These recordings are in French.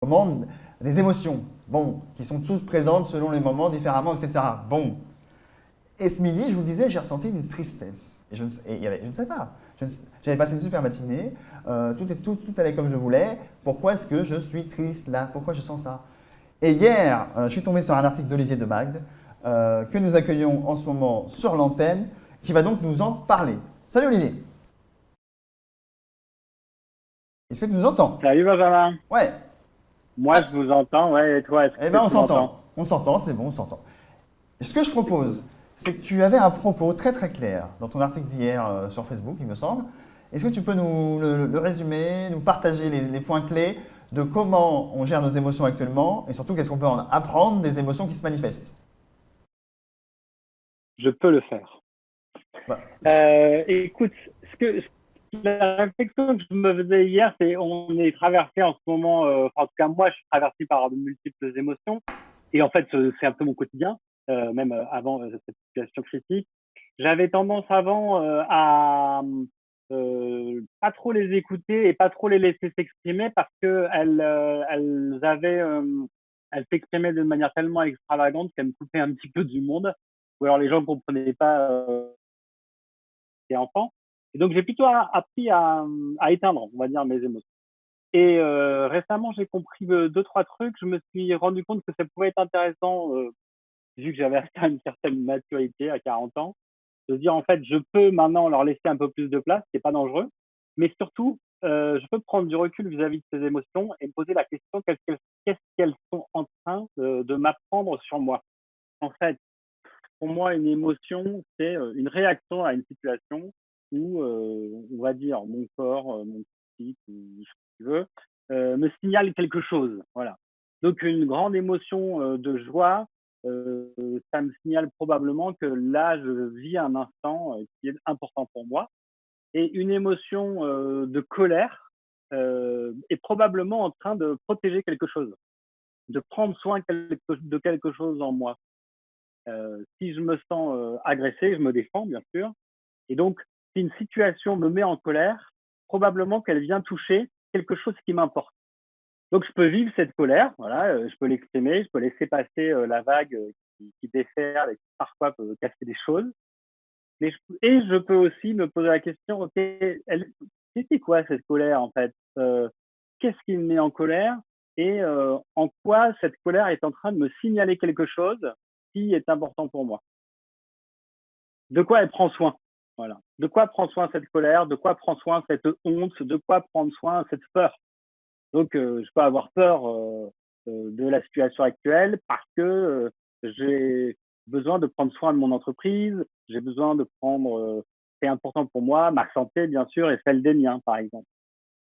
Comment des émotions, bon, qui sont toutes présentes selon les moments différemment, etc. Bon. Et ce midi, je vous le disais, j'ai ressenti une tristesse. Et je ne sais pas. J'avais passé une super matinée, tout allait comme je voulais. Pourquoi est-ce que je suis triste là? Pourquoi je sens ça? Et hier, je suis tombé sur un article d'Olivier de Magde, que nous accueillons en ce moment sur l'antenne, qui va donc nous en parler. Salut Olivier, est-ce que tu nous entends? Salut Benjamin. Ouais. Moi, Ah, je vous entends, ouais, et toi, est-ce eh que ben on tu m'entends? s'entend. On s'entend, c'est bon, on s'entend. Ce que je propose, c'est que tu avais un propos très très clair dans ton article d'hier sur Facebook, il me semble. Est-ce que tu peux nous le résumer, nous partager les points clés de comment on gère nos émotions actuellement et surtout qu'est-ce qu'on peut en apprendre des émotions qui se manifestent? Je peux le faire. Bah, Écoute, la réflexion que je me faisais hier, c'est on est traversé en ce moment, en tout cas moi, je suis traversé par de multiples émotions. Et en fait, c'est un peu mon quotidien, même avant cette situation critique. J'avais tendance avant à pas trop les écouter et pas trop les laisser s'exprimer parce que elles s'exprimaient d'une manière tellement extravagante qu'elles me coupaient un petit peu du monde. Ou alors les gens ne comprenaient pas les enfants. Et donc j'ai plutôt appris à éteindre, on va dire, mes émotions. Et récemment, j'ai compris deux, trois trucs. Je me suis rendu compte que ça pouvait être intéressant, vu que j'avais atteint une certaine maturité à 40 ans, de se dire en fait, je peux maintenant leur laisser un peu plus de place, c'est pas dangereux, mais surtout, je peux prendre du recul vis-à-vis de ces émotions et me poser la question qu'est-ce qu'elles sont en train de m'apprendre sur moi. En fait, pour moi, une émotion, c'est une réaction à une situation où, on va dire, mon corps, mon psychique, ou ce que tu veux, me signale quelque chose. Voilà. Donc, une grande émotion de joie, ça me signale probablement que là, je vis un instant qui est important pour moi. Et une émotion de colère est probablement en train de protéger quelque chose, de prendre soin de quelque chose en moi. Si je me sens agressé, je me défends, bien sûr. Et donc, si une situation me met en colère, probablement qu'elle vient toucher quelque chose qui m'importe. Donc, je peux vivre cette colère, voilà, je peux l'exprimer, je peux laisser passer la vague qui déferle et qui parfois peut casser des choses. Et je peux aussi me poser la question, ok, c'était quoi cette colère en fait? Qu'est-ce qui me met en colère? Et en quoi cette colère est en train de me signaler quelque chose qui est important pour moi? De quoi elle prend soin? Voilà. De quoi prend soin cette colère? De quoi prend soin cette honte? De quoi prendre soin cette peur? Donc, je peux avoir peur de la situation actuelle parce que j'ai besoin de prendre soin de mon entreprise, j'ai besoin de prendre, c'est important pour moi, ma santé, bien sûr, et celle des miens, par exemple.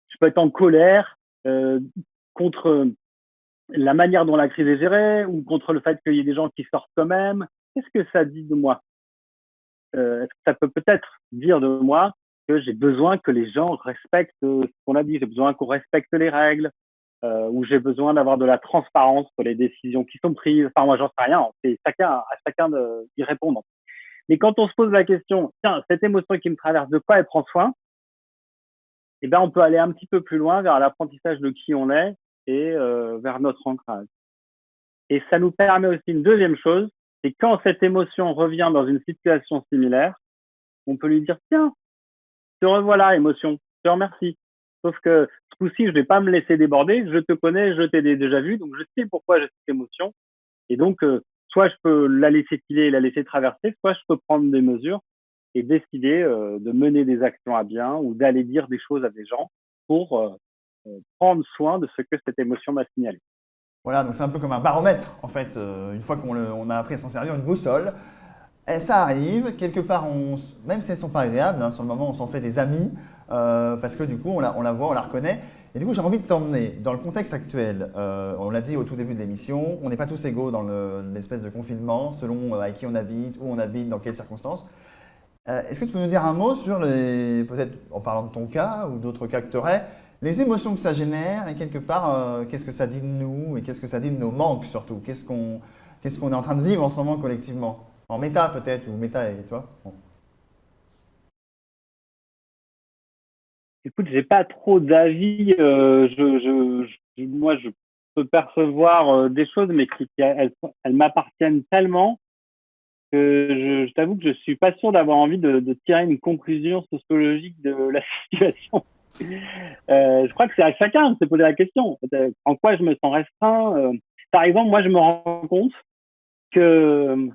Je peux être en colère contre la manière dont la crise est gérée ou contre le fait qu'il y ait des gens qui sortent quand même. Qu'est-ce que ça dit de moi? Est-ce que ça peut peut-être dire de moi que j'ai besoin que les gens respectent ce qu'on a dit, j'ai besoin qu'on respecte les règles, ou j'ai besoin d'avoir de la transparence sur les décisions qui sont prises. Enfin, moi, j'en sais rien. C'est à chacun d'y répondre. Mais quand on se pose la question, tiens, cette émotion qui me traverse, de quoi elle prend soin? Eh bien, on peut aller un petit peu plus loin vers l'apprentissage de qui on est et vers notre ancrage. Et ça nous permet aussi une deuxième chose, c'est quand cette émotion revient dans une situation similaire, on peut lui dire, tiens, te revoilà, émotion, je te remercie. Sauf que ce coup-ci, je ne vais pas me laisser déborder, je te connais, je t'ai déjà vu, donc je sais pourquoi j'ai cette émotion. Et donc, soit je peux la laisser filer et la laisser traverser, soit je peux prendre des mesures et décider de mener des actions à bien ou d'aller dire des choses à des gens pour prendre soin de ce que cette émotion m'a signalé. voilà, donc c'est un peu comme un baromètre en fait. Une fois on a appris à s'en servir, une boussole. Et ça arrive, quelque part, même si elles ne sont pas agréables, hein, sur le moment on s'en fait des amis, parce que du coup on la voit, on la reconnaît. Et du coup j'ai envie de t'emmener dans le contexte actuel. On l'a dit au tout début de l'émission, on n'est pas tous égaux dans l'espèce de confinement, selon avec qui on habite, où on habite, dans quelles circonstances. Est-ce que tu peux nous dire un mot sur peut-être en parlant de ton cas ou d'autres cas que tu aurais, les émotions que ça génère et quelque part, qu'est-ce que ça dit de nous et qu'est-ce que ça dit de nos manques surtout? Qu'est-ce qu'on est en train de vivre en ce moment collectivement? En méta peut-être, ou méta et toi? Bon. Écoute, j'ai pas trop d'avis. Moi, peux percevoir des choses, mais elles m'appartiennent tellement que je t'avoue que je suis pas sûr d'avoir envie de tirer une conclusion sociologique de la situation. Je crois que c'est à chacun de se poser la question. En quoi je me sens restreint Par exemple, moi, je me rends compte que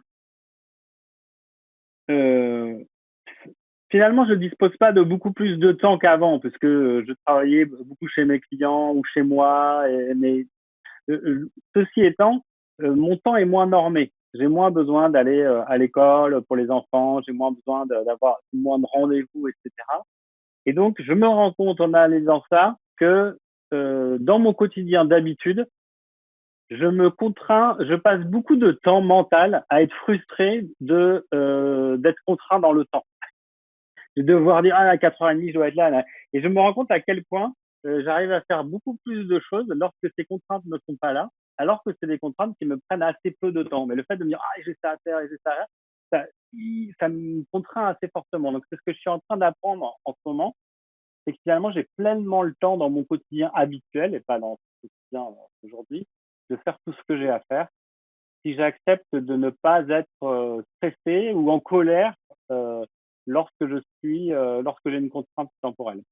euh, finalement, je ne dispose pas de beaucoup plus de temps qu'avant, parce que je travaillais beaucoup chez mes clients ou chez moi. Mais ceci étant, mon temps est moins normé. J'ai moins besoin d'aller à l'école pour les enfants, j'ai moins besoin d'avoir moins de rendez-vous, etc. Et donc, je me rends compte en analysant ça que dans mon quotidien d'habitude, je passe beaucoup de temps mental à être frustré d'être contraint dans le temps, de devoir dire à 4h30 je dois être là, là. Et je me rends compte à quel point j'arrive à faire beaucoup plus de choses lorsque ces contraintes ne sont pas là, alors que c'est des contraintes qui me prennent assez peu de temps. Mais le fait de me dire j'ai ça à faire et j'ai ça à faire, ça, ça me contraint assez fortement. Donc c'est ce que je suis en train d'apprendre en ce moment, c'est que finalement j'ai pleinement le temps dans mon quotidien habituel et pas dans le quotidien aujourd'hui de faire tout ce que j'ai à faire si j'accepte de ne pas être stressé ou en colère lorsque j'ai une contrainte temporelle.